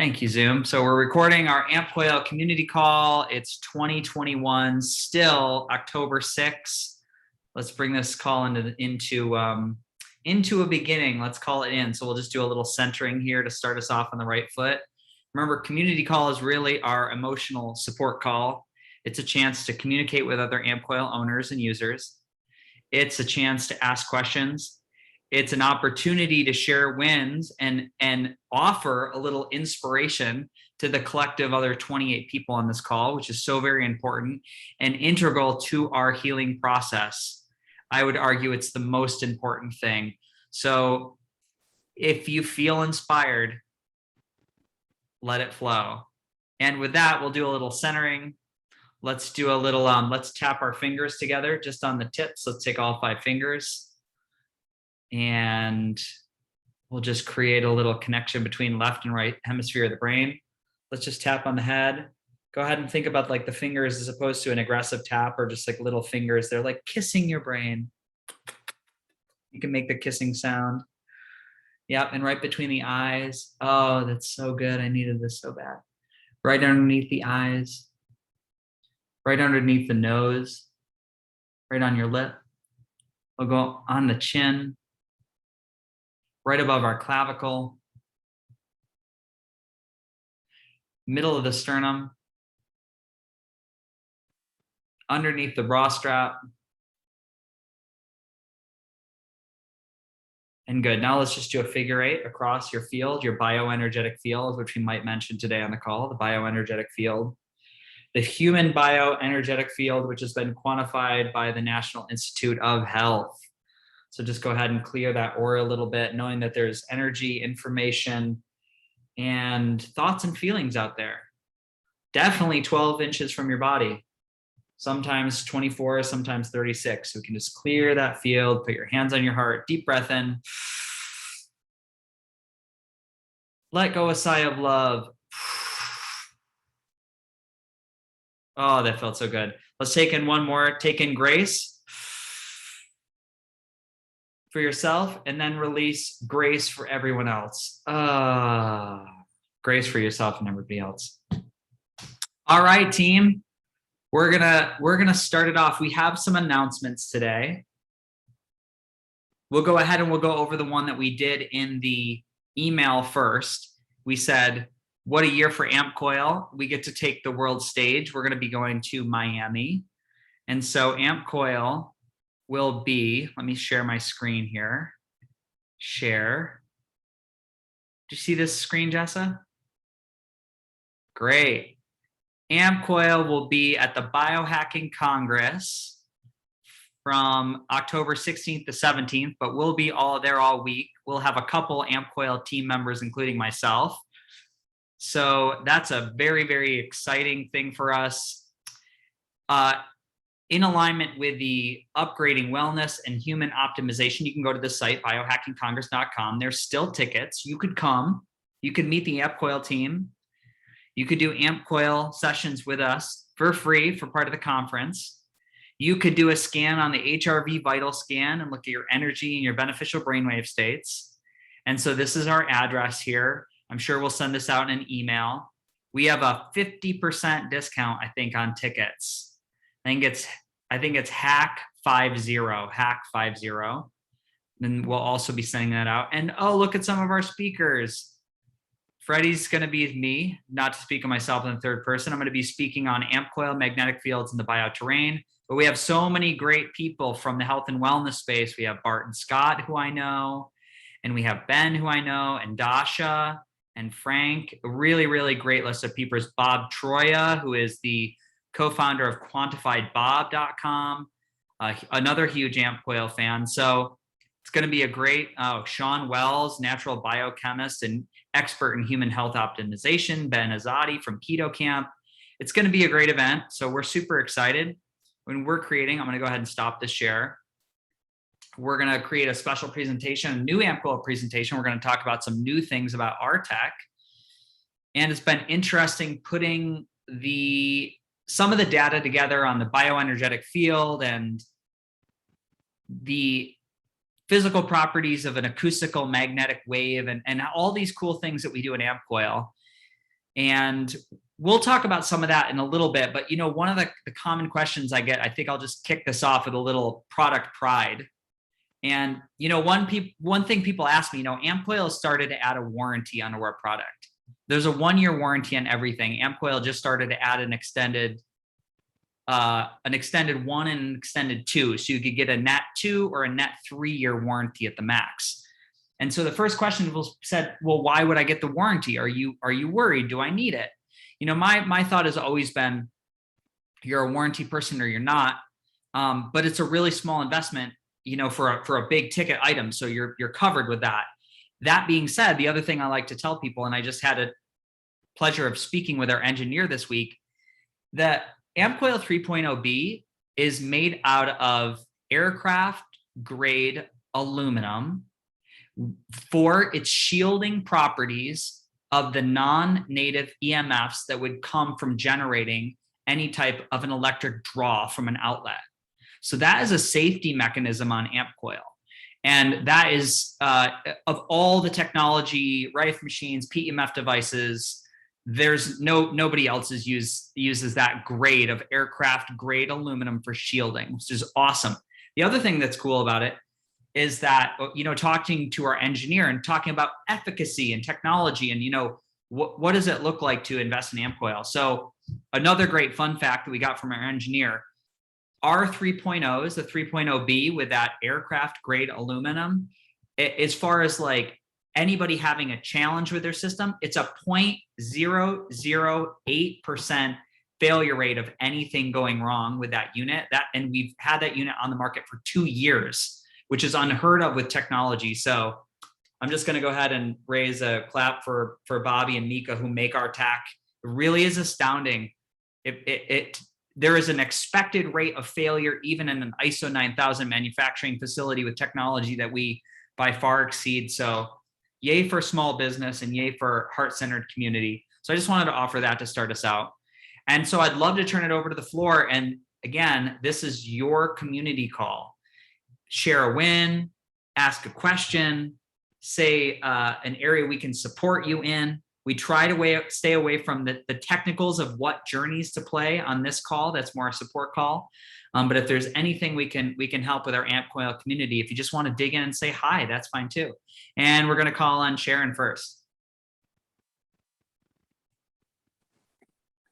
Thank you, Zoom. So we're recording our AmpCoil community call. It's 2021, still October 6th. Let's bring this call into a beginning. Let's call it in. So we'll just do a little centering here to start us off on the right foot. Remember, community call is really our emotional support call. It's a chance to communicate with other AmpCoil owners and users. It's a chance to ask questions. It's an opportunity to share wins and offer a little inspiration to the collective other 28 people on this call, which is so very important and integral to our healing process. I would argue it's the most important thing. So if you feel inspired, let it flow. And with that, we'll do a little centering. Let's do a little, let's tap our fingers together just on the tips. Let's take all 5 fingers. And we'll just create a little connection between left and right hemisphere of the brain. Let's just tap on the head. Go ahead and think about like the fingers as opposed to an aggressive tap or just like little fingers. They're like kissing your brain. You can make the kissing sound. Yep, and right between the eyes. Oh, that's so good. I needed this so bad. Right underneath the eyes. Right underneath the nose. Right on your lip. We'll go on the chin. Right above our clavicle, middle of the sternum, underneath the bra strap. And good. Now let's just do a figure 8 across your field, your bioenergetic field, which we might mention today on the call, the bioenergetic field. The human bioenergetic field, which has been quantified by the National Institute of Health. So just go ahead and clear that aura a little bit, knowing that there's energy, information, and thoughts and feelings out there. Definitely 12 inches from your body, sometimes 24, sometimes 36. So we can just clear that field, put your hands on your heart, deep breath in. Let go a sigh of love. Oh, that felt so good. Let's take in one more. Take in grace for yourself, and then release grace for everyone else. Grace for yourself and everybody else. All right, team. We're gonna start it off. We have some announcements today. We'll go ahead and we'll go over the one that we did in the email first. We said, what a year for AmpCoil. We get to take the world stage. We're gonna be going to Miami. And so AmpCoil will be, let me share my screen here. Share. Do you see this screen, Jessa? Great. AmpCoil will be at the Biohacking Congress from October 16th to 17th, but we'll be there all week. We'll have a couple AmpCoil team members, including myself. So that's a very, very exciting thing for us. In alignment with the upgrading wellness and human optimization, you can go to the site, biohackingcongress.com. There's still tickets. You could come. You could meet the AmpCoil team. You could do AmpCoil sessions with us for free for part of the conference. You could do a scan on the HRV vital scan and look at your energy and your beneficial brainwave states. And so this is our address here. I'm sure we'll send this out in an email. We have a 50% discount, I think, on tickets. I think it's hack 50. Then we'll also be sending that out. And oh, look at some of our speakers. Freddie's going to be me, not to speak of myself in the third person. I'm going to be speaking on AmpCoil, magnetic fields, and the bioterrain. But we have so many great people from the health and wellness space. We have Bart and Scott, who I know, and we have Ben, who I know, and Dasha and Frank. A really, really great list of people. Bob Troya, who is the co-founder of quantifiedbob.com, another huge AmpCoil fan. So it's going to be a great, Sean Wells, natural biochemist and expert in human health optimization, Ben Azadi from Keto Camp. It's going to be a great event. So we're super excited. When we're creating, I'm going to go ahead and stop the share. We're going to create a special presentation, a new AmpCoil presentation. We're going to talk about some new things about our tech. And it's been interesting putting some of the data together on the bioenergetic field and the physical properties of an acoustical magnetic wave and all these cool things that we do in AmpCoil. And we'll talk about some of that in a little bit, but one of the common questions I get, I think I'll just kick this off with a little product pride. And one thing people ask me, AmpCoil started to add a warranty onto our product. There's a 1-year warranty on everything. AmpCoil just started to add an extended 1 and an extended 2, so you could get a net 2 or a net 3-year warranty at the max. And so the first question said, well, why would I get the warranty? Are you worried? Do I need it? My thought has always been, you're a warranty person or you're not, but it's a really small investment, for a big ticket item, so you're covered with that. That being said, the other thing I like to tell people, and I just had a pleasure of speaking with our engineer this week, that AmpCoil 3.0B is made out of aircraft grade aluminum for its shielding properties of the non-native EMFs that would come from generating any type of an electric draw from an outlet. So that is a safety mechanism on AmpCoil. And that is, of all the technology, Rife machines, PEMF devices, there's nobody else uses that grade of aircraft grade aluminum for shielding, which is awesome. The other thing that's cool about it is that, talking to our engineer and talking about efficacy and technology and, what does it look like to invest in AmpCoil? So another great fun fact that we got from our engineer, our 3.0 is the 3.0B with that aircraft grade aluminum. As far as like anybody having a challenge with their system, it's a 0.008% failure rate of anything going wrong with that unit. And we've had that unit on the market for 2 years, which is unheard of with technology. So I'm just going to go ahead and raise a clap for Bobby and Mika, who make our tech. It really is astounding. There is an expected rate of failure even in an ISO 9000 manufacturing facility with technology that we by far exceed. So yay for small business and yay for heart-centered community. So I just wanted to offer that to start us out. And so I'd love to turn it over to the floor. And again, this is your community call. Share a win, ask a question, say an area we can support you in. We try to stay away from the technicals of what journeys to play on this call. That's more a support call. But if there's anything we can help with our AmpCoil community, if you just want to dig in and say hi, that's fine too. And we're going to call on Sharon first.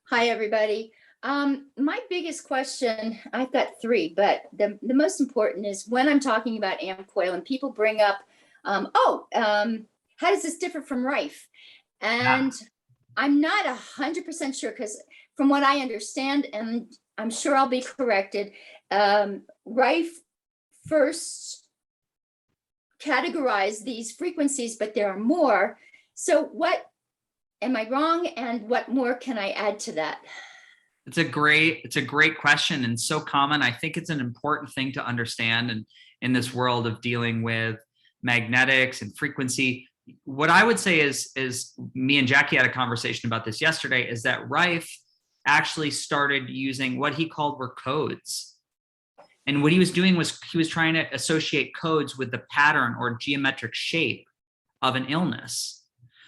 Hi, everybody. My biggest question, I've got 3, but the most important is when I'm talking about AmpCoil and people bring up, how does this differ from Rife? And I'm not 100% sure, because from what I understand, and I'm sure I'll be corrected, Rife first categorized these frequencies, but there are more. So what, am I wrong? And what more can I add to that? It's a great question, and so common. I think it's an important thing to understand, and in this world of dealing with magnetics and frequency. What I would say is me and Jackie had a conversation about this yesterday, is that Rife actually started using what he called were codes. And what he was doing was he was trying to associate codes with the pattern or geometric shape of an illness.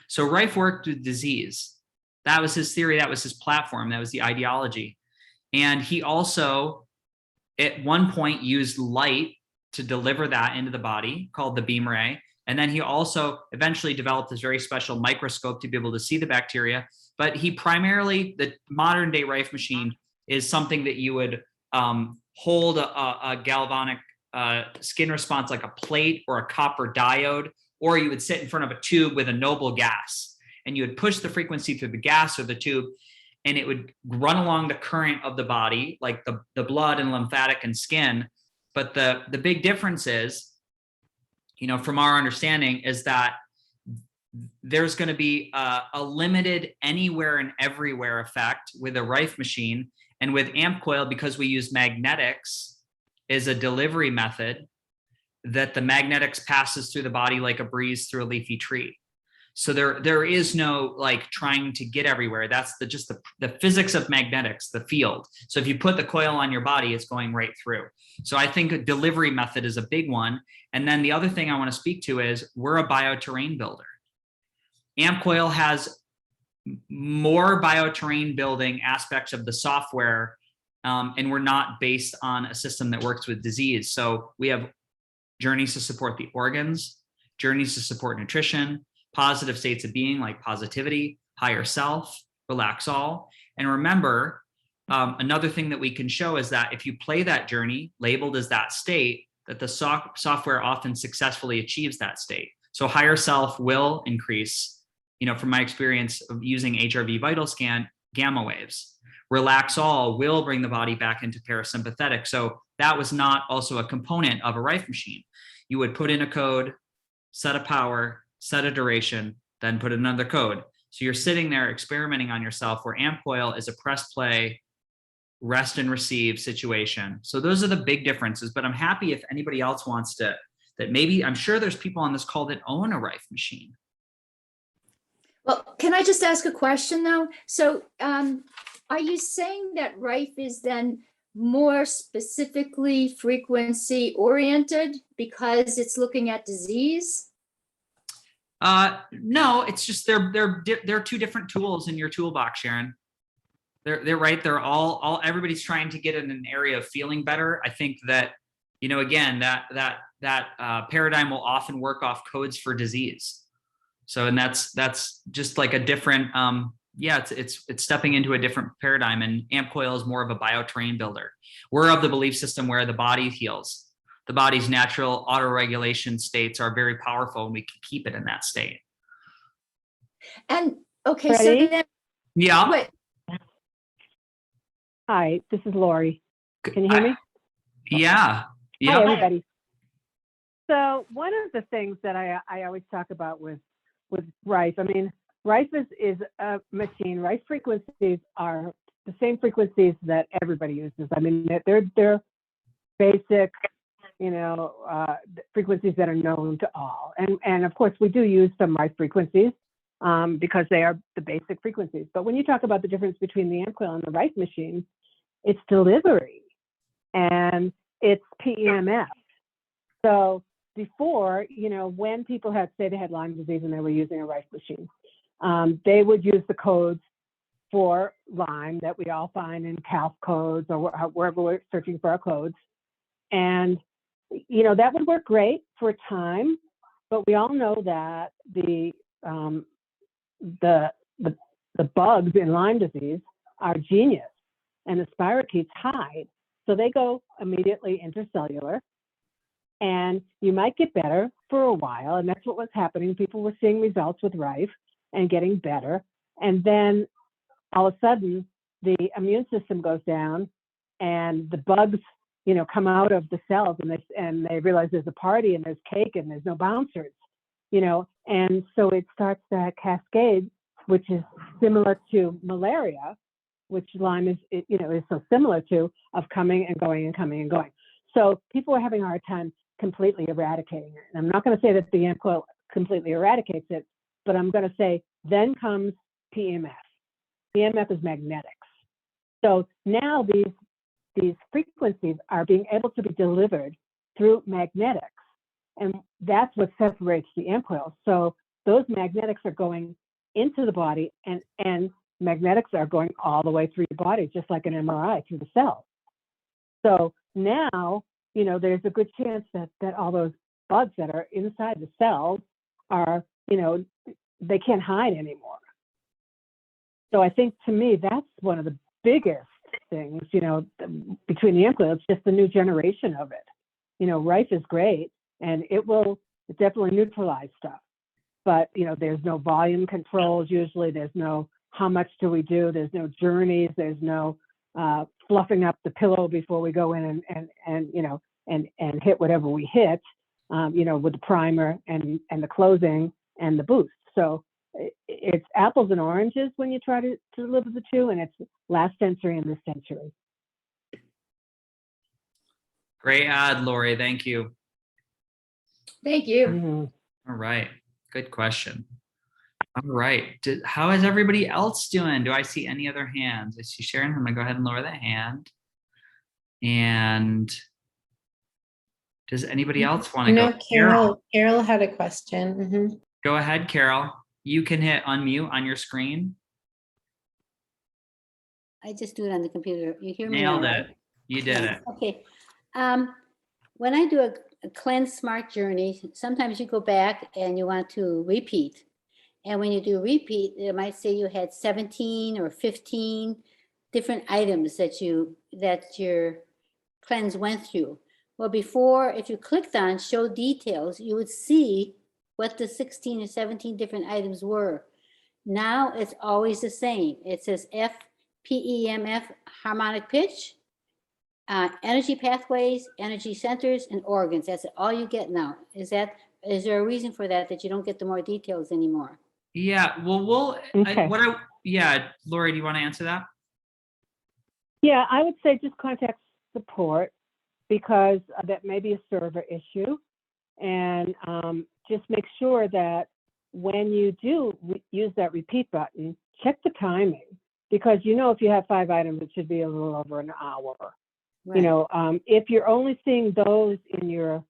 So Rife worked with disease. That was his theory. That was his platform. That was the ideology. And he also, at one point, used light to deliver that into the body, called the beam ray. And then he also eventually developed this very special microscope to be able to see the bacteria. But he primarily, the modern day Rife machine is something that you would hold a galvanic skin response like a plate or a copper diode, or you would sit in front of a tube with a noble gas, and you would push the frequency through the gas or the tube, and it would run along the current of the body, like the blood and lymphatic and skin. But the big difference is, from our understanding, is that there's going to be a limited anywhere and everywhere effect with a Rife machine. And with AmpCoil, because we use magnetics as a delivery method, that the magnetics passes through the body like a breeze through a leafy tree. So there is no like trying to get everywhere. That's just the physics of magnetics, the field. So if you put the coil on your body, it's going right through. So I think a delivery method is a big one. And then the other thing I want to speak to is we're a bioterrain builder. AmpCoil has more bioterrain building aspects of the software, and we're not based on a system that works with disease. So we have journeys to support the organs, journeys to support nutrition, positive states of being like positivity, higher self, relax all. And remember, another thing that we can show is that if you play that journey labeled as that state, that the software often successfully achieves that state. So higher self will increase, from my experience of using HRV vital scan, gamma waves. Relax all will bring the body back into parasympathetic. So that was not also a component of a Rife machine. You would put in a code, set a power, set a duration, then put another code. So you're sitting there experimenting on yourself, where AmpCoil is a press play, rest and receive situation. So those are the big differences, but I'm happy if anybody else wants to, that maybe, I'm sure there's people on this call that own a Rife machine. Well, can I just ask a question though? So are you saying that Rife is then more specifically frequency oriented because it's looking at disease? No, it's just they're two different tools in your toolbox, Sharon. They're right. They're all everybody's trying to get in an area of feeling better. I think that, again, that paradigm will often work off codes for disease. So, and that's just like a different, it's stepping into a different paradigm, and AmpCoil is more of a bioterrain builder. We're of the belief system where the body heals. The body's natural autoregulation states are very powerful, and we can keep it in that state. And okay, Ready? so then, Yeah. wait, Hi, this is Lori. Can you hear me? Yeah. Hi, everybody. So one of the things that I always talk about with Rife, I mean, Rife is a machine. Rife frequencies are the same frequencies that everybody uses. I mean, they're basic, frequencies that are known to all. And of course, we do use some Rife frequencies because they are the basic frequencies. But when you talk about the difference between the AmpCoil and the Rife machine, it's delivery and it's PEMF. So before, when people had, say they had Lyme disease and they were using a Rife machine, they would use the codes for Lyme that we all find in CALF codes or wherever we're searching for our codes. And, that would work great for a time, but we all know that the bugs in Lyme disease are genius, and the spirochetes hide. So they go immediately intercellular, and you might get better for a while. And that's what was happening. People were seeing results with Rife and getting better. And then all of a sudden, the immune system goes down, and the bugs, come out of the cells, and they realize there's a party and there's cake and there's no bouncers, and so it starts that cascade, which is similar to malaria, which Lyme is so similar to, of coming and going and coming and going. So people are having a hard time completely eradicating it. And I'm not going to say that the AmpCoil completely eradicates it, but I'm going to say then comes PEMF. PEMF is magnetics. So now these frequencies are being able to be delivered through magnetics. And that's what separates the AmpCoil. So those magnetics are going into the body, and magnetics are going all the way through your body, just like an MRI through the cells. So now, there's a good chance that all those bugs that are inside the cells are, they can't hide anymore. So I think, to me, that's one of the biggest things, between the AmpCoil. It's just the new generation of it. Rife is great, and it will definitely neutralize stuff. But, there's no volume controls usually. There's no how much do we do. There's no journeys. There's no fluffing up the pillow before we go in and hit whatever we hit, with the primer and the closing and the boost. So it's apples and oranges when you try to deliver the two, and it's last century and this century. Great ad, Lori. Thank you. thank you. Mm-hmm. All right. Good question. All right. How is everybody else doing? Do I see any other hands? I see Sharon. I'm going to go ahead and lower that hand. And does anybody else want to go? Carol had a question. Mm-hmm. Go ahead, Carol. You can hit unmute on your screen. I just do it on the computer. You hear me? Nailed now, it. right? You did Yeah, it. okay. When I do a cleanse smart journey, sometimes you go back and you want to repeat. And when you do repeat, it might say you had 17 or 15 different items that your cleanse went through. Well, before, if you clicked on show details, you would see what the 16 or 17 different items were. Now it's always the same. It says PEMF harmonic pitch, energy pathways, energy centers, and organs. That's all you get now. Is there a reason for that you don't get the more details anymore? Yeah. Well, Okay. Lori, do you want to answer that? Yeah, I would say just contact support because that may be a server issue. And just make sure that when you do use that repeat button, check the timing. Because if you have 5 items, it should be a little over an hour. Right. If you're only seeing those in your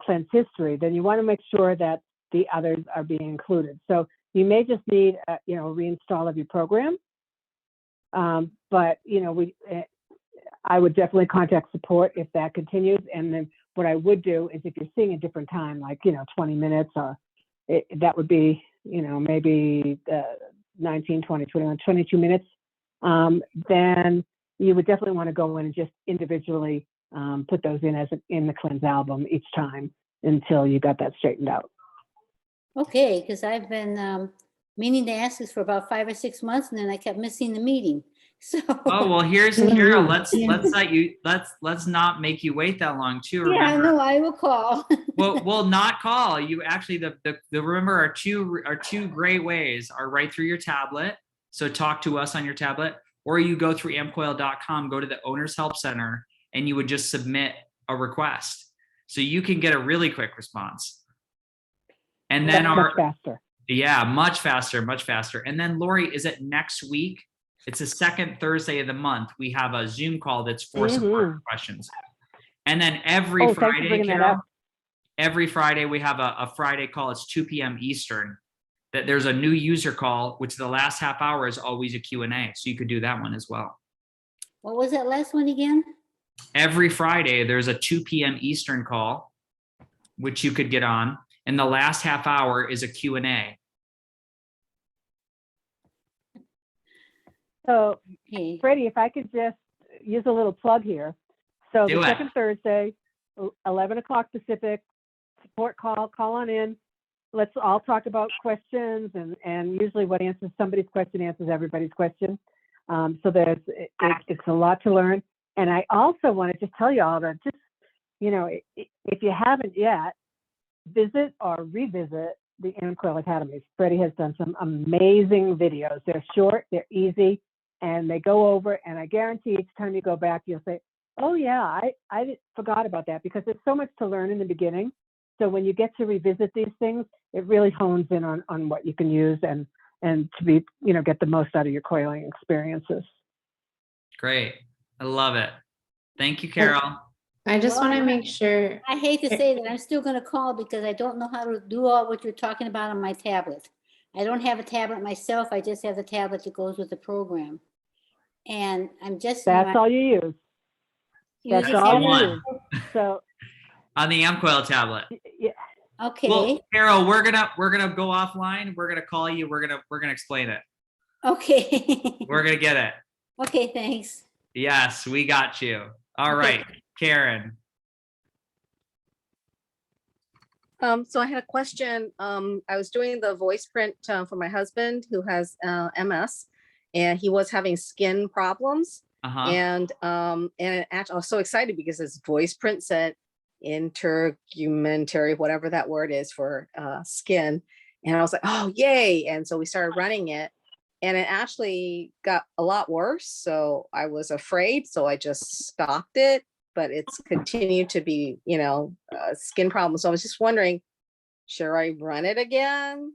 cleanse history, then you want to make sure that the others are being included. So you may just need a reinstall of your program. But I would definitely contact support if that continues. And then what I would do is if you're seeing a different time, like 20 minutes, or that would be maybe 19, 20, 21, 22 minutes, then you would definitely want to go in and just individually put those in the cleanse album each time until you got that straightened out. Okay, because I've been meaning to ask this for about 5 or 6 months, and then I kept missing the meeting. So. Oh well, here's Carol. Let's not make you wait that long too. Remember, Yeah, no, I will call. Well, not call you. Actually, the remember our two great ways are right through your tablet. So talk to us on your tablet, or you go through AmpCoil.com, go to the Owner's Help Center, and you would just submit a request. So you can get a really quick response. And then much faster. Yeah, much faster. And then Lori, is it next week? It's the second Thursday of the month. We have a Zoom call that's for support questions. And then every Friday, Carol, every Friday we have a Friday call. It's 2 p.m. Eastern. That there's a new user call, which the last half hour is always a Q&A. So you could do that one as well. What was that last one again? Every Friday, there's a 2 p.m. Eastern call, which you could get on. And the last half hour is a Q&A. So, Okay. Freddie, if I could just use a little plug here. So the second Thursday, 11 o'clock Pacific, support call on in. Let's all talk about questions, and usually what answers somebody's question answers everybody's question. So it's a lot to learn. And I also want to just tell you all that just, if you haven't yet, visit or revisit the AmpCoil Academies. Freddie has done some amazing videos. They're short, they're easy, and they go over, and I guarantee each time you go back, you'll say, oh yeah, I forgot about that, because there's so much to learn in the beginning. So when you get to revisit these things, it really hones in on what you can use and to be, get the most out of your coiling experiences. Great. I love it. Thank you, Carol. I just want to make sure. I hate to say that I'm still going to call because I don't know how to do all what you're talking about on my tablet. I don't have a tablet myself. I just have the tablet that goes with the program. And I'm just. That's all you use. That's all you use. So. On the AmpCoil tablet. Yeah. Okay. Well, Carol, we're gonna go offline. We're gonna call you. We're gonna explain it. Okay. We're gonna get it. Okay, thanks. Yes, we got you. All right, Karen. So I had a question. I was doing the voice print for my husband who has MS, and he was having skin problems. And actually, I was so excited because his voice print said intergumentary, whatever that word is for skin. And I was like, oh, yay. And so we started running it, and it actually got a lot worse. So I was afraid. So I just stopped it, but it's continued to be, skin problems. So I was just wondering, should I run it again?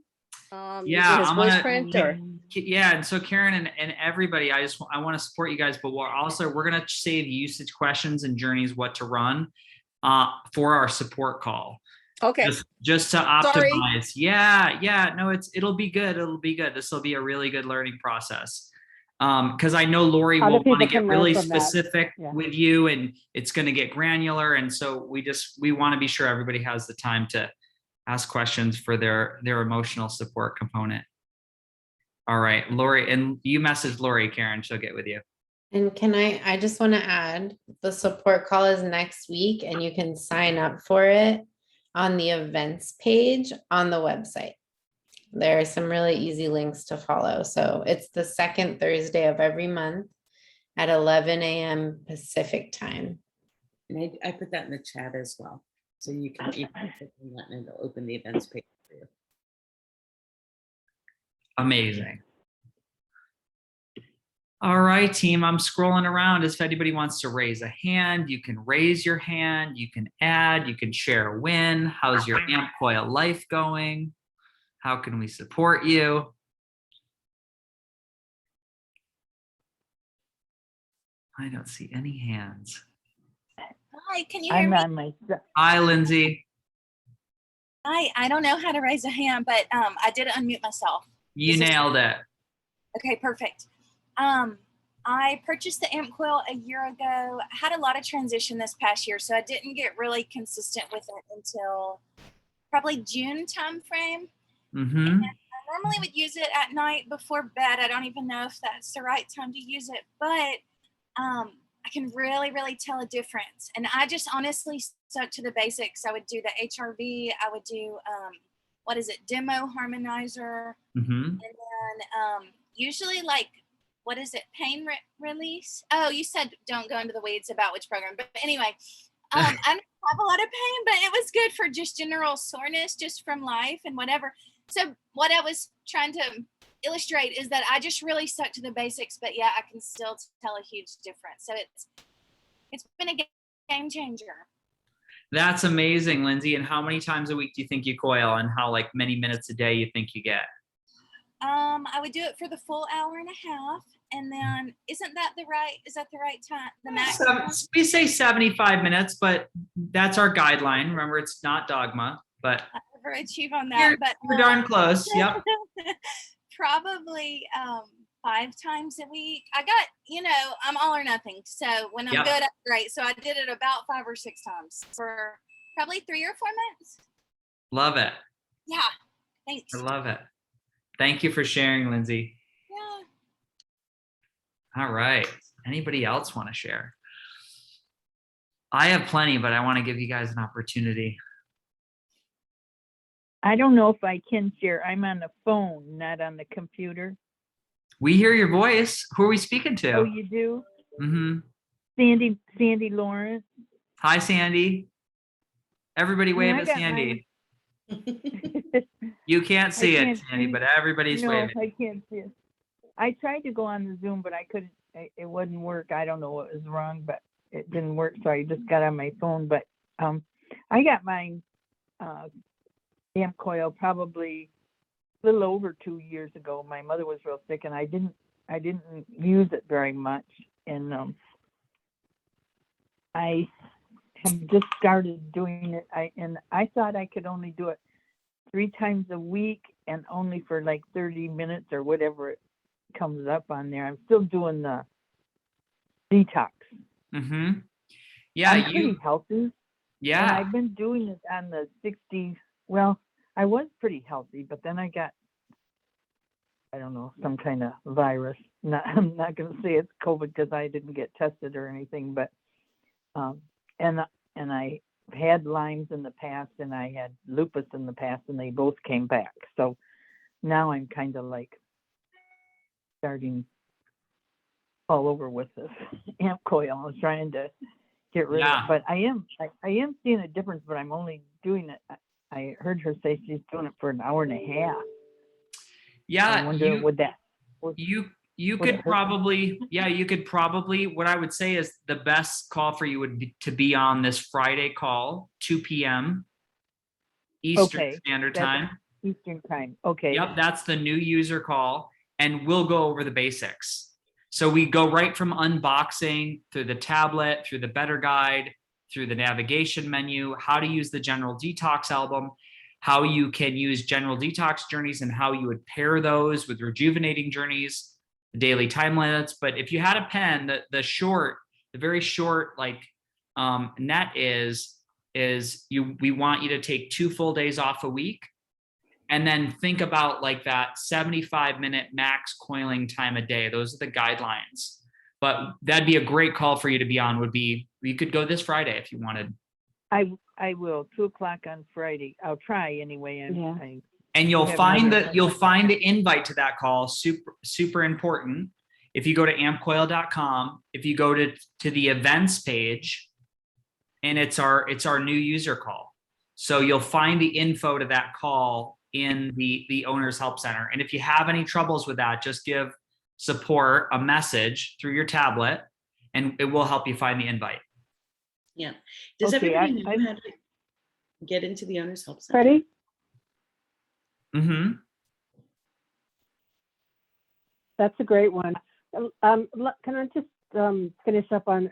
Yeah, his voice print, or? Yeah. And so Karen and everybody, I want to support you guys, but we're going to save usage questions and journeys, what to run for our support call. Okay. Just to optimize. Sorry. Yeah. No, it'll be good. This will be a really good learning process. Because I know Lori Other will want to people get can learn really from that. specific Yeah. with you, and it's going to get granular. And so we want to be sure everybody has the time to ask questions for their emotional support component. All right, Lori, and you message Lori, Karen, she'll get with you. And I just want to add, the support call is next week and you can sign up for it on the events page on the website. There are some really easy links to follow. So it's the second Thursday of every month at 11 a.m. Pacific time. And I put that in the chat as well. So you can click on that and it'll open the events page for you. Amazing. All right, team, I'm scrolling around. If anybody wants to raise a hand, you can raise your hand, you can add, you can share a win. How's your AmpCoil life going? How can we support you? I don't see any hands. Hi, can you hear I'm me? on my, Hi, Lindsay. Hi, I don't know how to raise a hand, but I did unmute myself. You This is- nailed it. Okay, perfect. I purchased the AmpCoil a year ago. I had a lot of transition this past year, so I didn't get really consistent with it until probably June timeframe. Mm-hmm. I normally would use it at night before bed. I don't even know if that's the right time to use it, but I can really tell a difference. And I just honestly stuck to the basics. I would do the HRV. I would do, what is it? Demo harmonizer. Mm-hmm. And then usually like, what is it? Pain release. Oh, you said don't go into the weeds about which program. But anyway, I don't have a lot of pain, but it was good for just general soreness just from life and whatever. So what I was trying to illustrate is that I just really stuck to the basics, but yeah, I can still tell a huge difference. So it's been a game changer. That's amazing, Lindsay. And how many times a week do you think you coil, and how like many minutes a day you think you get? I would do it for the full hour and a half. And then is that the right time? The max? We say 75 minutes, but that's our guideline. Remember, it's not dogma, but I overachieve on that. you're darn close. Yep. Probably 5 times a week. I got, I'm all or nothing. So when I'm good, I'm great. So I did it about 5 or 6 times for probably 3 or 4 months. Love it. Yeah. Thanks. I love it. Thank you for sharing, Lindsay. Yeah. All right. Anybody else want to share? I have plenty, but I want to give you guys an opportunity. I don't know if I can share. I'm on the phone, not on the computer. We hear your voice. Who are we speaking to? Oh, you do? Mm-hmm. Sandy Lawrence. Hi, Sandy. Everybody wave I at got Sandy. You can't see it, can't Sandy, see- but everybody's No, waving. I can't see it. I tried to go on the Zoom, but I couldn't. It wouldn't work. I don't know what was wrong, but it didn't work. So I just got on my phone. But I got mine AmpCoil probably a little over 2 years ago. My mother was real sick, and I didn't use it very much. And I have just started doing it. I thought I could only do it 3 times a week and only for like 30 minutes or whatever it comes up on there. I'm still doing the detox. Mm-hmm. Yeah, I'm pretty healthy. And yeah. I've been doing it on the 60s. Well, I was pretty healthy, but then I got, I don't know, some kind of virus. I'm not going to say it's COVID because I didn't get tested or anything, but, and I had Lyme's in the past and I had lupus in the past and they both came back. So now I'm kind of like starting all over with this AmpCoil. I was trying to get rid of it, but I am seeing a difference, but I'm only doing it. I heard her say she's doing it for an hour and a half. Yeah, I wonder would that. You could probably, what I would say is the best call for you would be to be on this Friday call, 2 p.m. Eastern Standard Time. Eastern Time. Okay. Yep, that's the new user call, and we'll go over the basics. So we go right from unboxing through the tablet, through the Better Guide, through the navigation menu, how to use the General Detox album, how you can use General Detox journeys and how you would pair those with rejuvenating journeys. daily time limits. But if you had a pen, the very short net is we want you to take 2 full days off a week, and then think about like that 75-minute max coiling time a day. Those are the guidelines. But that'd be a great call for you to be on. We could go this Friday if you wanted. I will, 2:00 on Friday. I'll try anyway. And you'll have find another- the invite to that call super important. If you go to ampcoil.com, if you go to the events page, and it's our new user call. So you'll find the info to that call in the Owners Help Center. And if you have any troubles with that, just give support a message through your tablet, and it will help you find the invite. Yeah. Does Okay, everybody know how to get into the Owners Help Center? Freddie? Mm-hmm. That's a great one. Can I just finish up on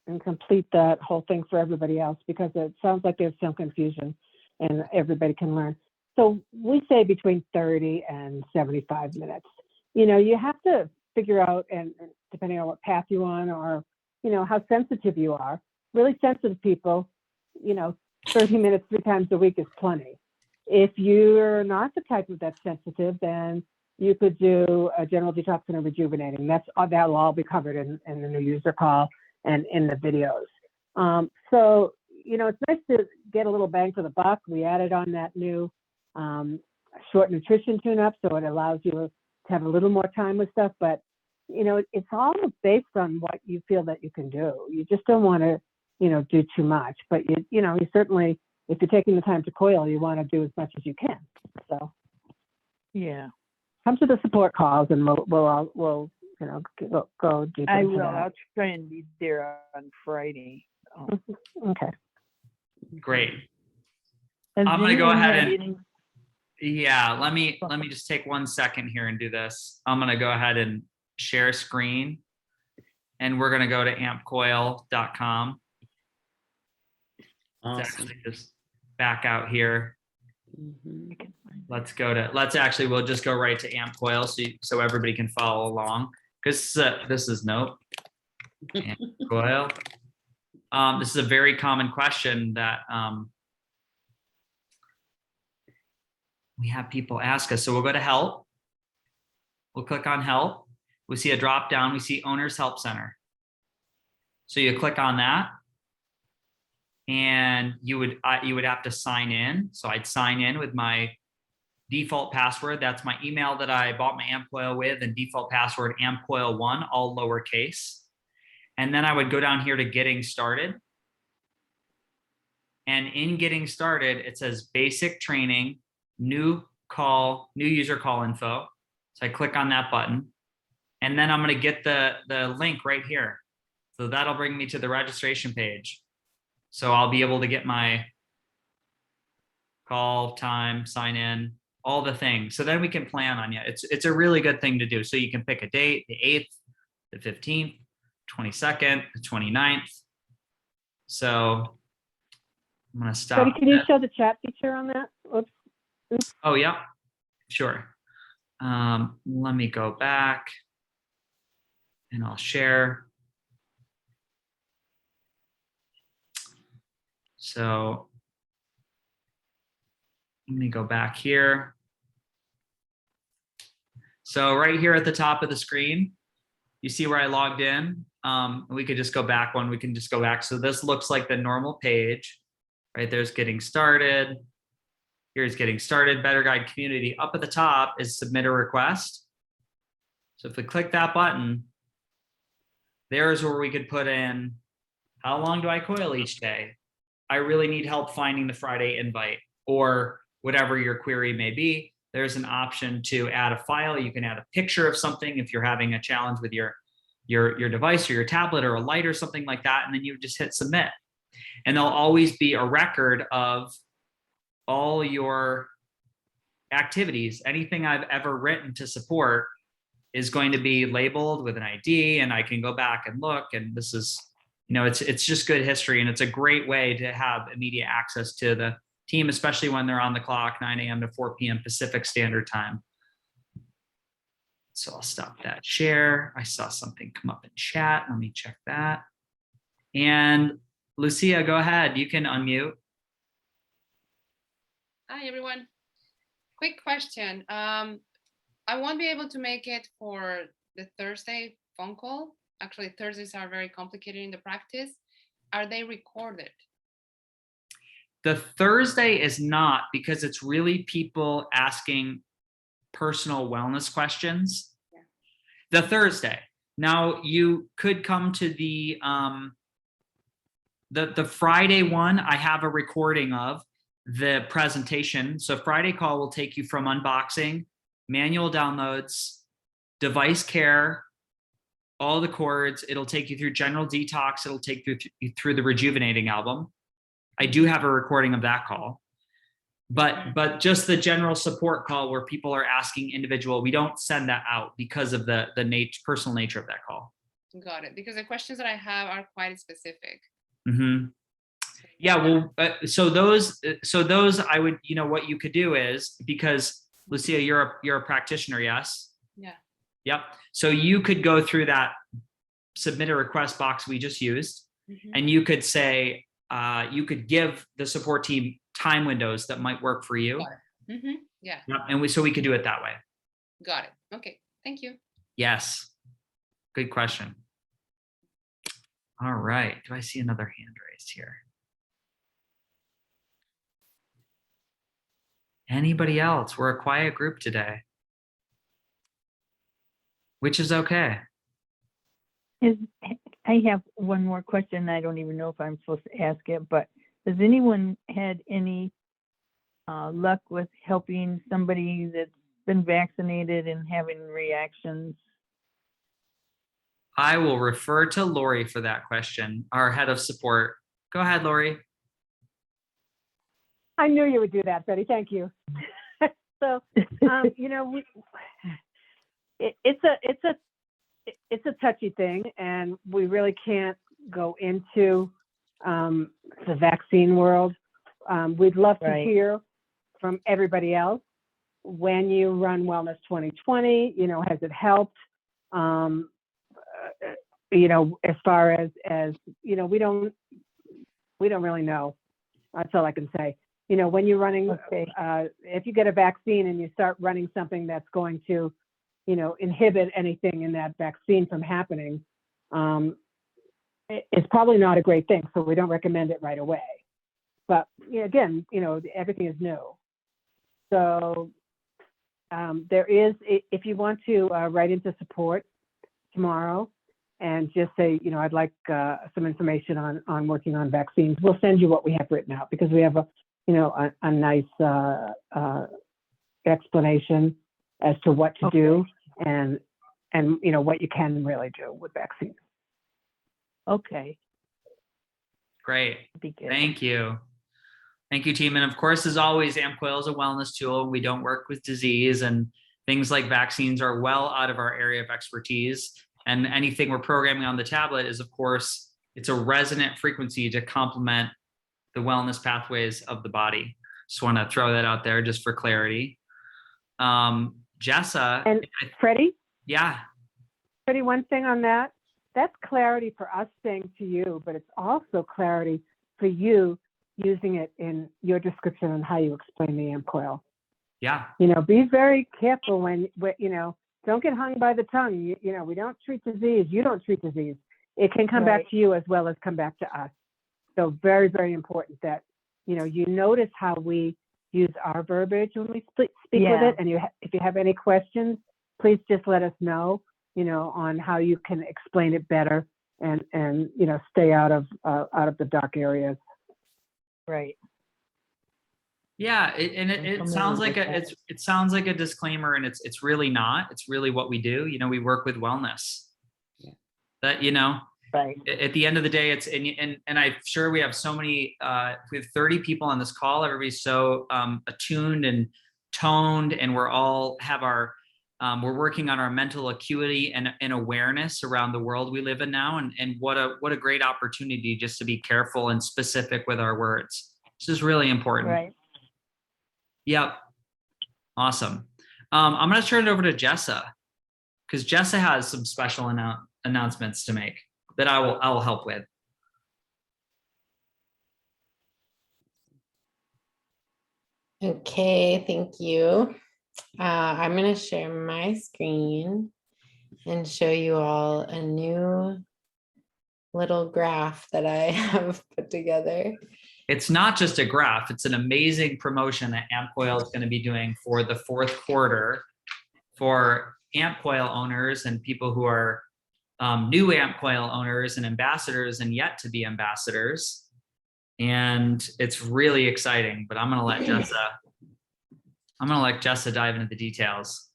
and complete that whole thing for everybody else, because it sounds like there's some confusion and everybody can learn. So we say between 30 and 75 minutes. You have to figure out, and depending on what path you're on, or how sensitive you are. Really sensitive people, 30 minutes 3 times a week is plenty. If you're not the type that's sensitive, then you could do a general detox and a rejuvenating. That'll all be covered in the new user call and in the videos. So, it's nice to get a little bang for the buck. We added on that new short nutrition tune-up, so it allows you to have a little more time with stuff. But, it's all based on what you feel that you can do. You just don't want to, do too much. But, you certainly, if you're taking the time to coil, you want to do as much as you can. So, yeah, come to the support calls, and we'll go deeper. I into will. that. I'll try and be there on Friday. Okay. Great. Has I'm gonna go anyone ahead had and let me just take 1 second here and do this. I'm gonna go ahead and share screen, and we're gonna go to ampcoil.com. Let's Awesome. actually just back out here. Mhm. We'll just go right to AmpCoil so everybody can follow along, because this is AmpCoil. This is a very common question that we have people ask us. So we'll go to help. We'll click on help. We see a drop down. We see Owners Help Center. So you click on that, and you would have to sign in. So I'd sign in with my default password. That's my email that I bought my AmpCoil with, and default password AmpCoil1, all lowercase. And then I would go down here to getting started. And in getting started, it says basic training, new user call info. So I click on that button, and then I'm going to get the link right here. So that'll bring me to the registration page. So I'll be able to get my call time, sign in, all the things. So then we can plan on it. It's a really good thing to do. So you can pick a date, the 8th, the 15th, 22nd, the 29th. So I'm going to stop. Freddie, can you show the chat feature on that? Oops. Oh, yeah, sure. Let me go back and I'll share. So let me go back here. So right here at the top of the screen, you see where I logged in. We could just go back one. We can just go back. So this looks like the normal page, right? There's getting started. Here's getting started, Better Guide Community. Up at the top is submit a request. So if we click that button, there's where we could put in, how long do I coil each day? I really need help finding the Friday invite, or whatever your query may be. There's an option to add a file. You can add a picture of something if you're having a challenge with your device or your tablet or a light or something like that, and then you just hit submit. And there'll always be a record of all your activities. Anything I've ever written to support is going to be labeled with an ID, and I can go back and look. And this is, it's just good history, and it's a great way to have immediate access to the team, especially when they're on the clock, 9 a.m. to 4 p.m. Pacific Standard Time. So I'll stop that share. I saw something come up in chat. Let me check that. And Lucia, go ahead. You can unmute. Hi, everyone. Quick question. I won't be able to make it for the Thursday phone call. Actually, Thursdays are very complicated in the practice. Are they recorded? The Thursday is not, because it's really people asking personal wellness questions. The Thursday. Now you could come to the Friday one. I have a recording of the presentation. So Friday call will take you from unboxing, manual downloads, device care, all the cords. It'll take you through general detox. It'll take you through the rejuvenating album. I do have a recording of that call. But just the general support call where people are asking individual, we don't send that out because of the personal nature of that call. Got it. Because the questions that I have are quite specific. Mm-hmm. Yeah, well, so those I would, what you could do is, because Lucia, you're a practitioner, yes? Yeah. Yep. So you could go through that submit a request box we just used, and you could say, you could give the support team time windows that might work for you. Yeah. And so we could do it that way. Got it. Okay. Thank you. Yes. Good question. All right. Do I see another hand raised here? Anybody else? We're a quiet group today, which is okay. I have one more question. I don't even know if I'm supposed to ask it, but has anyone had any luck with helping somebody that's been vaccinated and having reactions? I will refer to Lori for that question, our head of support. Go ahead, Lori. I knew you would do that, Betty. Thank you. So, it's a touchy thing, and we really can't go into the vaccine world. We'd love to hear from everybody else. When you run Wellness 2020, has it helped? As far as we don't really know. That's all I can say. When you're running, if you get a vaccine and you start running something that's going to, inhibit anything in that vaccine from happening, it's probably not a great thing. So we don't recommend it right away. But again, everything is new. So there is, if you want to write into support tomorrow and just say, I'd like some information on working on vaccines, we'll send you what we have written out, because we have a nice explanation as to what to do and what you can really do with vaccines. Okay. Great. Thank you. Thank you, team. And of course, as always, AmpCoil is a wellness tool. We don't work with disease, and things like vaccines are well out of our area of expertise. And anything we're programming on the tablet is, of course, it's a resonant frequency to complement the wellness pathways of the body. Just want to throw that out there just for clarity. Jessa. And Freddie? Yeah. Freddie, one thing on that, that's clarity for us saying to you, but it's also clarity for you using it in your description on how you explain the AmpCoil. Yeah. Be very careful when don't get hung by the tongue. We don't treat disease. You don't treat disease. It can come back to you as well as come back to us. So very, very important that, you notice how we use our verbiage when we speak with it. And if you have any questions, please just let us know, on how you can explain it better and stay out of the dark areas. Right. Yeah, it sounds like it sounds like a disclaimer, and it's really not. It's really what we do. We work with wellness. Yeah. That right. At the end of the day, it's and I'm sure we have so many. We have 30 people on this call. Everybody's so attuned and toned, and we're all have our. We're working on our mental acuity and awareness around the world we live in now, and what a great opportunity just to be careful and specific with our words. This is really important. Right. Yep. Awesome. I'm going to turn it over to Jessa. because Jessa has some special announcements to make that I will help with. Okay, thank you. I'm going to share my screen and show you all a new little graph that I have put together. It's not just a graph, it's an amazing promotion that AmpCoil is going to be doing for the fourth quarter for AmpCoil owners and people who are new AmpCoil owners and ambassadors and yet to be ambassadors. And it's really exciting, but I'm going to let Jessa dive into the details.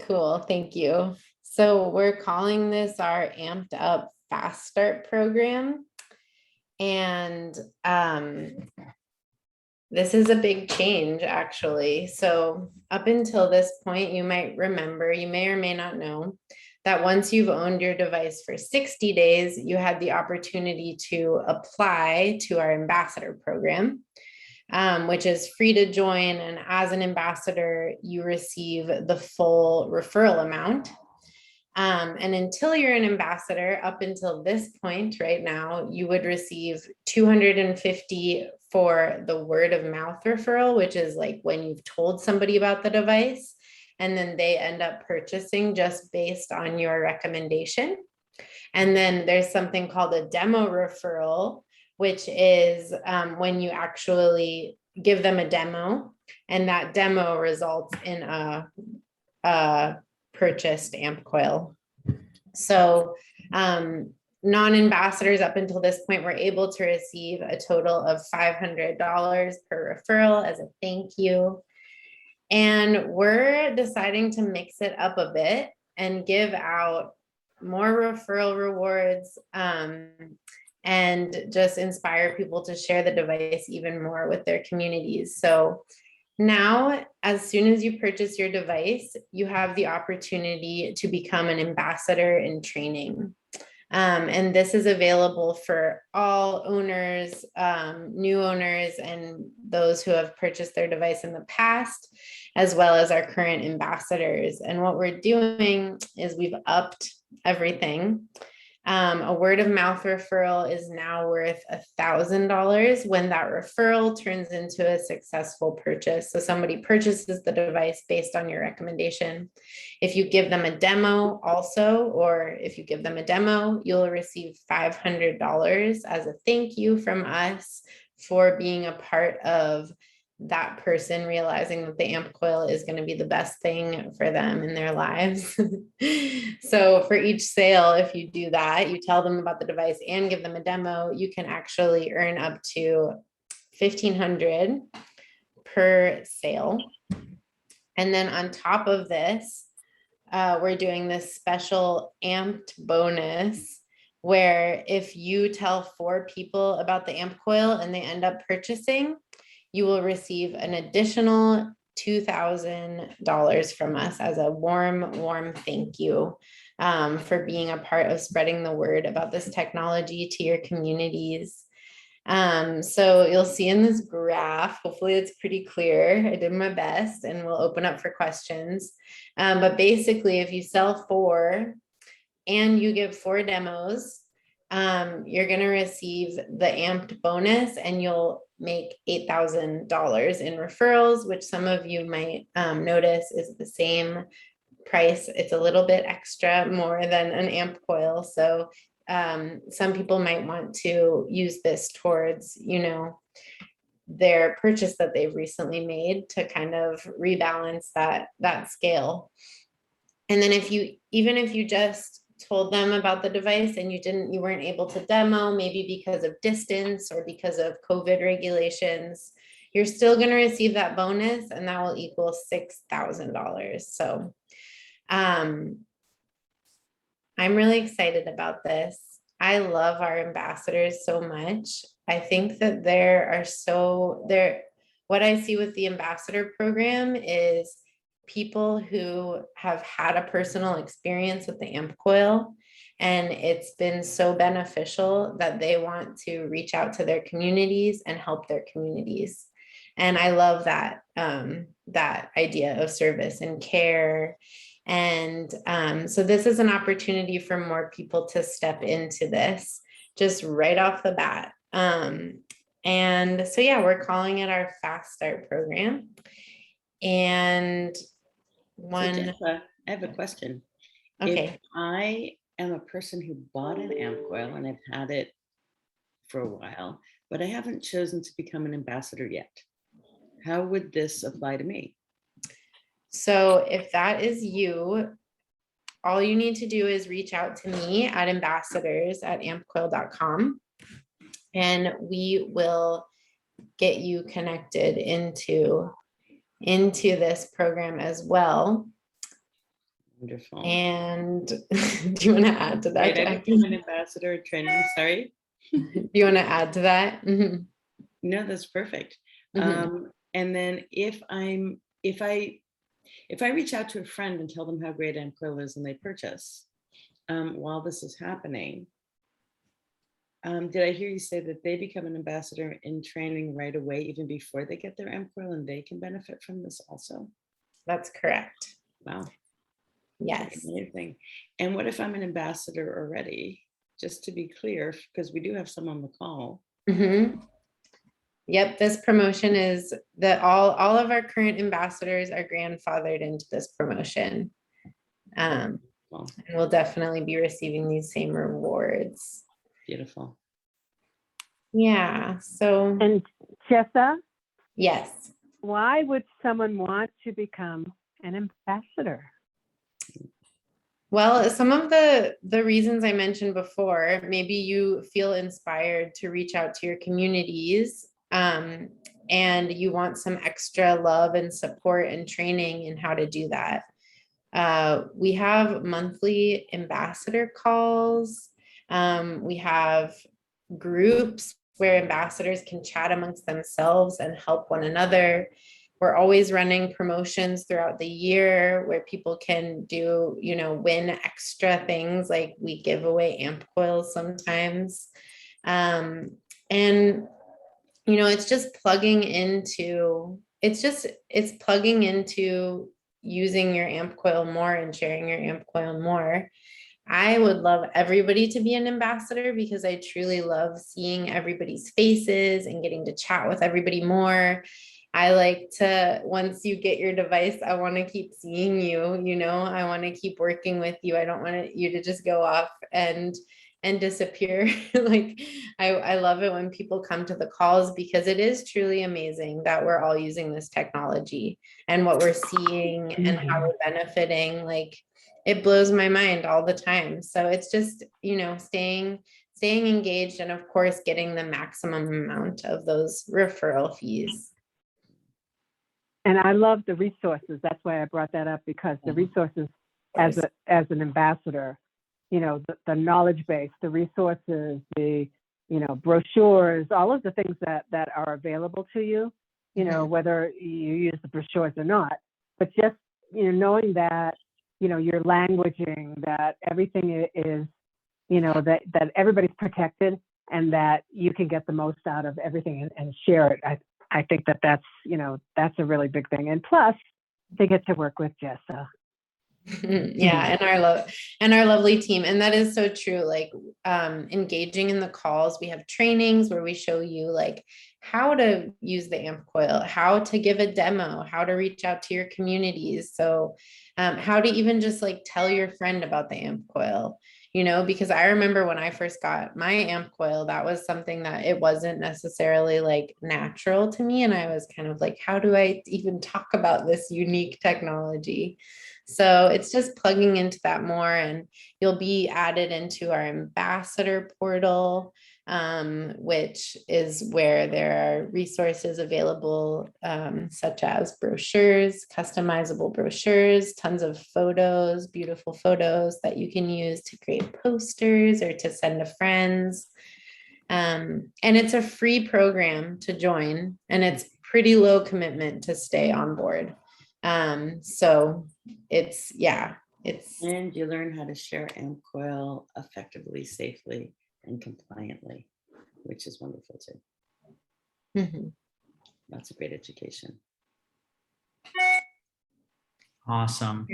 Cool, thank you. So we're calling this our Amped Up Fast Start program. And this is a big change, actually. So up until this point, you might remember, you may or may not know, that once you've owned your device for 60 days, you had the opportunity to apply to our ambassador program, which is free to join. And as an ambassador, you receive the full referral amount. And until you're an ambassador, up until this point right now, you would receive $250 for the word of mouth referral, which is like when you've told somebody about the device and then they end up purchasing just based on your recommendation. And then there's something called a demo referral, which is when you actually give them a demo and that demo results in a purchased AmpCoil. So non-ambassadors up until this point were able to receive a total of $500 per referral as a thank you. And we're deciding to mix it up a bit and give out more referral rewards and just inspire people to share the device even more with their communities. So now, as soon as you purchase your device, you have the opportunity to become an ambassador in training. And this is available for all owners, new owners, and those who have purchased their device in the past, as well as our current ambassadors. And what we're doing is we've upped everything. A word of mouth referral is now worth $1,000 when that referral turns into a successful purchase. So somebody purchases the device based on your recommendation. If you give them a demo also, or if you give them a demo, you'll receive $500 as a thank you from us for being a part of that person realizing that the AmpCoil is going to be the best thing for them in their lives. So for each sale, if you do that, you tell them about the device and give them a demo, you can actually earn up to $1,500 per sale. And then on top of this, we're doing this special amped bonus where if you tell 4 people about the AmpCoil and they end up purchasing, you will receive an additional $2,000 from us as a warm thank you for being a part of spreading the word about this technology to your communities. So you'll see in this graph, hopefully it's pretty clear. I did my best and we'll open up for questions. But basically, if you sell 4 and you give 4 demos, you're going to receive the amped bonus and you'll make $8,000 in referrals, which some of you might notice is the same price. It's a little bit extra more than an AmpCoil. So some people might want to use this towards, their purchase that they've recently made to kind of rebalance that scale. And then even if you just told them about the device and you weren't able to demo, maybe because of distance or because of COVID regulations, you're still going to receive that bonus and that will equal $6,000. So I'm really excited about this. I love our ambassadors so much. I think that what I see with the ambassador program is people who have had a personal experience with the AmpCoil, and it's been so beneficial that they want to reach out to their communities and help their communities. And I love that idea of service and care And so this is an opportunity for more people to step into this just right off the bat. And so, yeah, we're calling it our Fast Start program. And So Jessica, I have a question. Okay. If I am a person who bought an AmpCoil and I've had it for a while, but I haven't chosen to become an ambassador yet, how would this apply to me? So if that is you, all you need to do is reach out to me at ambassadors@ampcoil.com, and we will get you connected into this program as well. Wonderful. And do you want to add to that? Wait, I became an ambassador training. Sorry. Do you want to add to that? Mm-hmm. No, that's perfect. Mm-hmm. And then if I reach out to a friend and tell them how great AmpCoil is and they purchase, while this is happening, did I hear you say that they become an ambassador in training right away, even before they get their AmpCoil, and they can benefit from this also? That's correct. Wow. Yes. Amazing. And what if I'm an ambassador already? Just to be clear, because we do have some on the call. Mm-hmm. Yep, this promotion is that all of our current ambassadors are grandfathered into this promotion. And we'll definitely be receiving these same rewards. Beautiful. Yeah. So. And Jessa? Yes. Why would someone want to become an ambassador? Well, some of the reasons I mentioned before, maybe you feel inspired to reach out to your communities, and you want some extra love and support and training in how to do that. We have monthly ambassador calls. We have groups where ambassadors can chat amongst themselves and help one another. We're always running promotions throughout the year where people can do, win extra things, like we give away AmpCoil sometimes. And, it's just plugging into, it's plugging into using your AmpCoil more and sharing your AmpCoil more. I would love everybody to be an ambassador because I truly love seeing everybody's faces and getting to chat with everybody more. I like to, once you get your device, I want to keep seeing you, I want to keep working with you. I don't want you to just go off and disappear. Like, I love it when people come to the calls because it is truly amazing that we're all using this technology and what we're seeing and how we're benefiting. Like, it blows my mind all the time. So it's just, staying engaged and of course getting the maximum amount of those referral fees. And I love the resources. That's why I brought that up, because the resources as an ambassador, the knowledge base, the resources, the, brochures, all of the things that are available to you, whether you use the brochures or not, but just, knowing that, your languaging, that everything is, that everybody's protected and that you can get the most out of everything and share it. I think that's, that's a really big thing. And plus they get to work with Jessa. Yeah, and our lovely team. And that is so true. Like, engaging in the calls, we have trainings where we show you like how to use the AmpCoil, how to give a demo, how to reach out to your communities. So how to even just like tell your friend about the AmpCoil, because I remember when I first got my AmpCoil, that was something that it wasn't necessarily like natural to me. And I was kind of like, how do I even talk about this unique technology? So it's just plugging into that more, and you'll be added into our ambassador portal, which is where there are resources available, such as brochures, customizable brochures, tons of photos, beautiful photos that you can use to create posters or to send to friends. And it's a free program to join, and it's pretty low commitment to stay on board. So and you learn how to share AmpCoil effectively, safely, and compliantly, which is wonderful too. Mm-hmm. That's a great education. Awesome.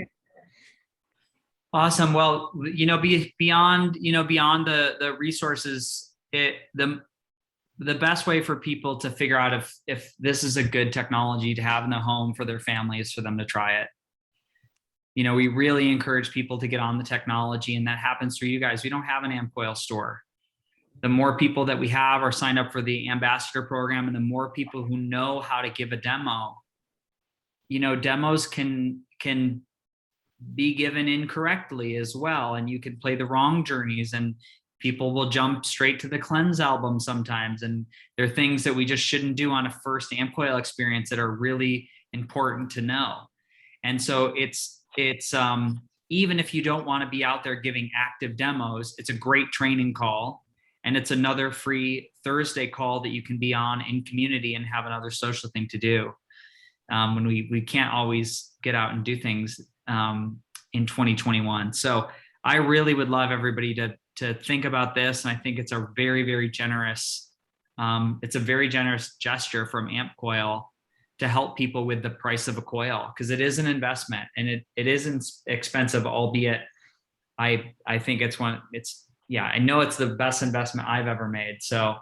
Awesome. Well, beyond the resources, the best way for people to figure out if this is a good technology to have in the home for their family is for them to try it. We really encourage people to get on the technology, and that happens through you guys. We don't have an AmpCoil store. The more people that we have are signed up for the ambassador program, and the more people who know how to give a demo, demos can be given incorrectly as well. And you can play the wrong journeys, and people will jump straight to the cleanse album sometimes. And there are things that we just shouldn't do on a first AmpCoil experience that are really important to know. And so it's even if you don't want to be out there giving active demos, it's a great training call. And it's another free Thursday call that you can be on in community and have another social thing to do when we can't always get out and do things in 2021. So I really would love everybody to think about this. And I think it's a very, very generous, gesture from AmpCoil to help people with the price of a coil, because it is an investment, and it isn't expensive, albeit I think I know it's the best investment I've ever made. So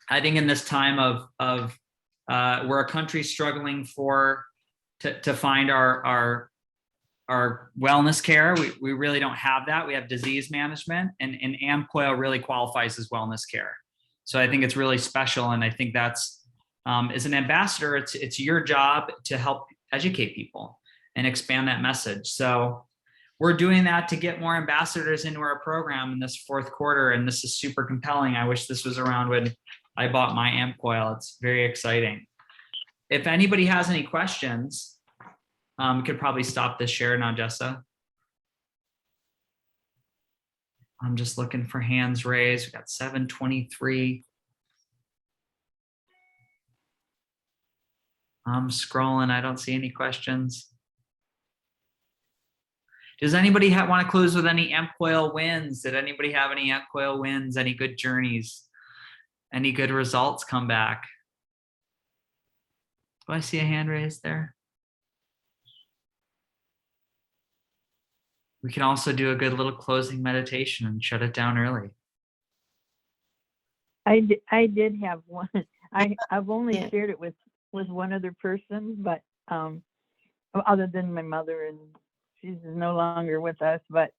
I think in this time of we're a country struggling to find our wellness care. We really don't have that. We have disease management, and AmpCoil really qualifies as wellness care. So I think it's really special. And I think that's, as an ambassador, it's your job to help educate people and expand that message. So we're doing that to get more ambassadors into our program in this fourth quarter. And this is super compelling. I wish this was around when I bought my AmpCoil. It's very exciting. If anybody has any questions, we could probably stop this share now, Jessa. I'm just looking for hands raised. We got 723. I'm scrolling. I don't see any questions. Does anybody want to close with any AmpCoil wins? Did anybody have any AmpCoil wins? Any good journeys? Any good results come back? Do I see a hand raised there? We can also do a good little closing meditation and shut it down early. I did have one. I've only Yeah. shared it with one other person, but other than my mother, and she's no longer with us, but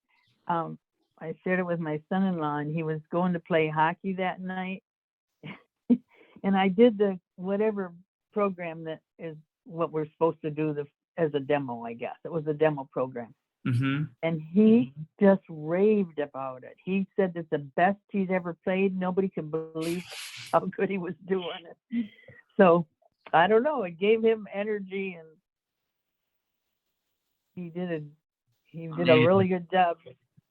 I shared it with my son-in-law, and he was going to play hockey that night. And I did the whatever program that is what we're supposed to do as a demo, I guess. It was a demo program. Mm-hmm. And he just raved about it. He said it's the best he's ever played. Nobody can believe how good he was doing it. So I don't know. It gave him energy, and he did a really good job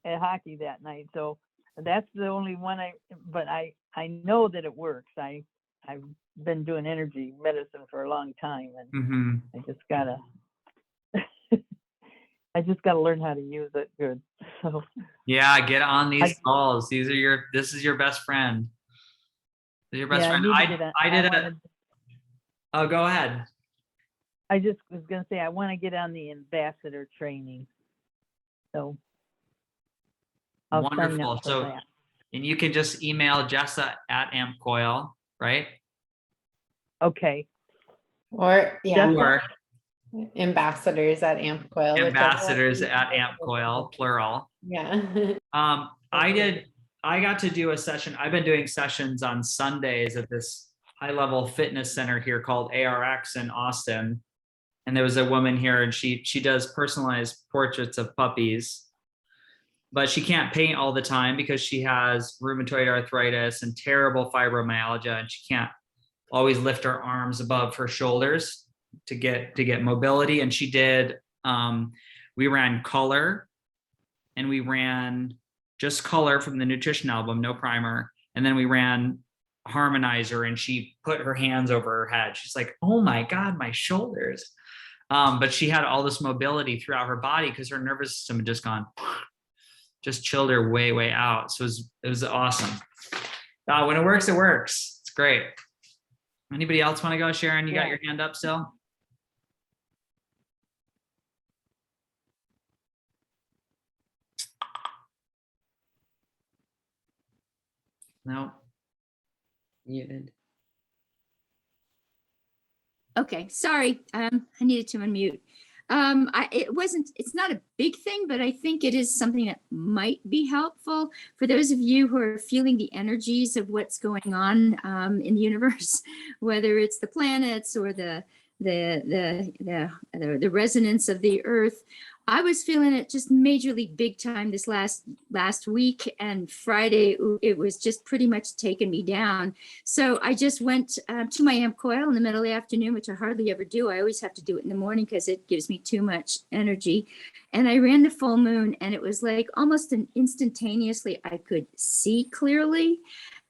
at hockey that night. So that's the only one but I know that it works. I've been doing energy medicine for a long time, and I just gotta learn how to use it good. So yeah, get on these calls. This is your best friend. This is your best friend. Oh, go ahead. I just was gonna say I want to get on the ambassador training. So I'll Wonderful. sign up for that. And you can just email Jessa at AmpCoil, right? Okay. Or Or ambassadors at AmpCoil. ambassadors at AmpCoil, plural. Yeah. I got to do a session. I've been doing sessions on Sundays at this high-level fitness center here called ARX in Austin. And there was a woman here, and she does personalized portraits of puppies, but she can't paint all the time because she has rheumatoid arthritis and terrible fibromyalgia, and she can't always lift her arms above her shoulders to get mobility. And she did, we ran color, and we ran just color from the nutrition album, no primer. And then we ran harmonizer, and she put her hands over her head. She's like, oh my God, my shoulders. But she had all this mobility throughout her body because her nervous system had just chilled her way, way out. So it was awesome. When it works, it works. It's great. Anybody else want to go? Sharon, you got your hand up still? No. Muted. Okay, sorry. I needed to unmute. It's not a big thing, but I think it is something that might be helpful for those of you who are feeling the energies of what's going on in the universe, whether it's the planets or the resonance of the earth. I was feeling it just majorly big time this last week, and Friday it was just pretty much taking me down. So I just went to my AmpCoil in the middle of the afternoon, which I hardly ever do. I always have to do it in the morning because it gives me too much energy. And I ran the full moon, and it was like almost instantaneously I could see clearly.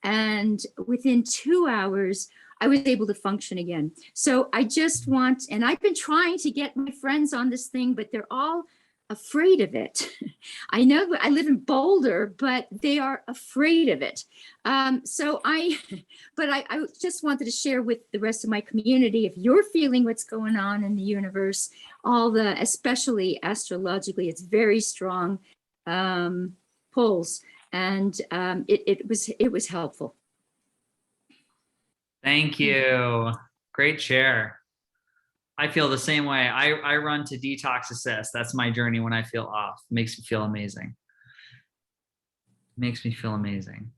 And within 2 hours, I was able to function again. So I just want, and I've been trying to get my friends on this thing, but they're all afraid of it. I know I live in Boulder, but they are afraid of it. I just wanted to share with the rest of my community, if you're feeling what's going on in the universe, especially astrologically, it's very strong pulls, and it was helpful. Thank you. Great share. I feel the same way. I run to Detox Assist. That's my journey when I feel off. Makes me feel amazing. Makes me feel amazing.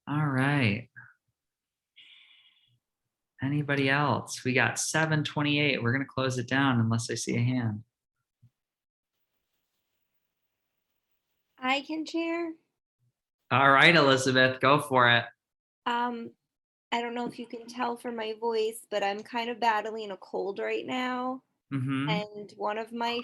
All right. Anybody else? We got 7:28. We're going to close it down unless I see a hand. I can share. All right, Elizabeth, go for it. I don't know if you can tell from my voice, but I'm kind of battling a cold right now. Mm-hmm. And one of my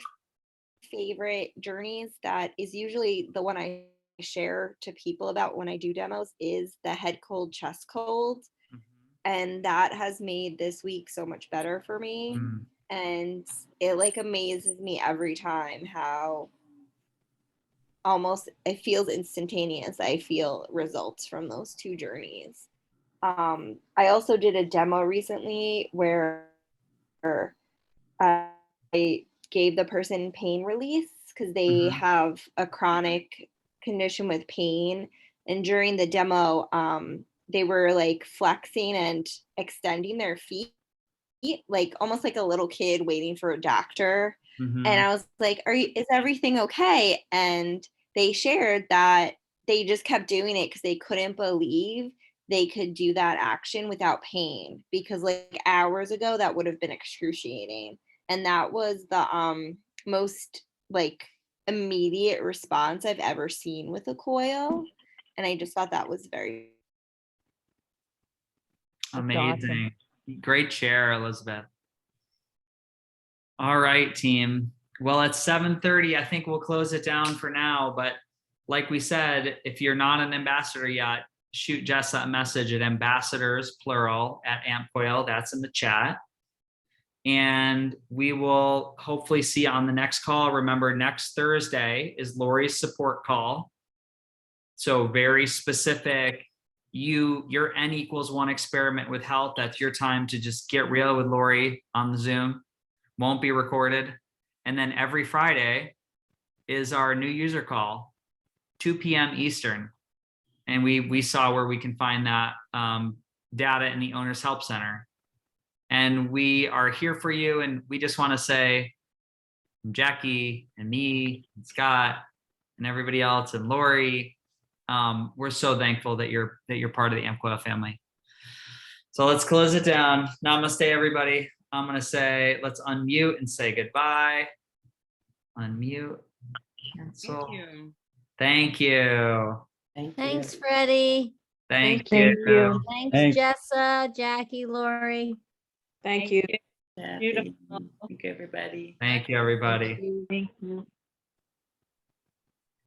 favorite journeys that is usually the one I share to people about when I do demos is the head cold, chest cold. Mm-hmm. And that has made this week so much better for me. Mm-hmm. And it like amazes me every time how almost it feels instantaneous. I feel results from those two journeys. I also did a demo recently where I gave the person pain release because they mm-hmm. have a chronic condition with pain. And during the demo, they were like flexing and extending their feet, like almost like a little kid waiting for a doctor. Mm-hmm. And I was like, is everything okay? And they shared that they just kept doing it because they couldn't believe they could do that action without pain, because like hours ago that would have been excruciating. And that was the most like immediate response I've ever seen with a coil. And I just thought that was very amazing. Awesome. Great share, Elizabeth. All right, team. Well, it's 7:30. I think we'll close it down for now. But like we said, if you're not an ambassador yet, shoot Jessa a message at ambassadors, plural, at AmpCoil. That's in the chat. And we will hopefully see you on the next call. Remember, next Thursday is Lori's support call. So very specific. Your N=1 experiment with health. That's your time to just get real with Lori on the Zoom. Won't be recorded. And then every Friday is our new user call, 2 p.m. Eastern. And we saw where we can find that data in the Owners Help Center. And we are here for you. And we just want to say, Jackie and me and Scott and everybody else and Lori, we're so thankful that you're part of the AmpCoil family. So let's close it down. Namaste, everybody. I'm going to say, let's unmute and say goodbye. Unmute. Cancel. Thank you. Thanks, Freddie. Thank you. Thanks, Jessa, Jackie, Lori. Thank you. Beautiful. Thank you, everybody. Thank you, everybody. Thank you.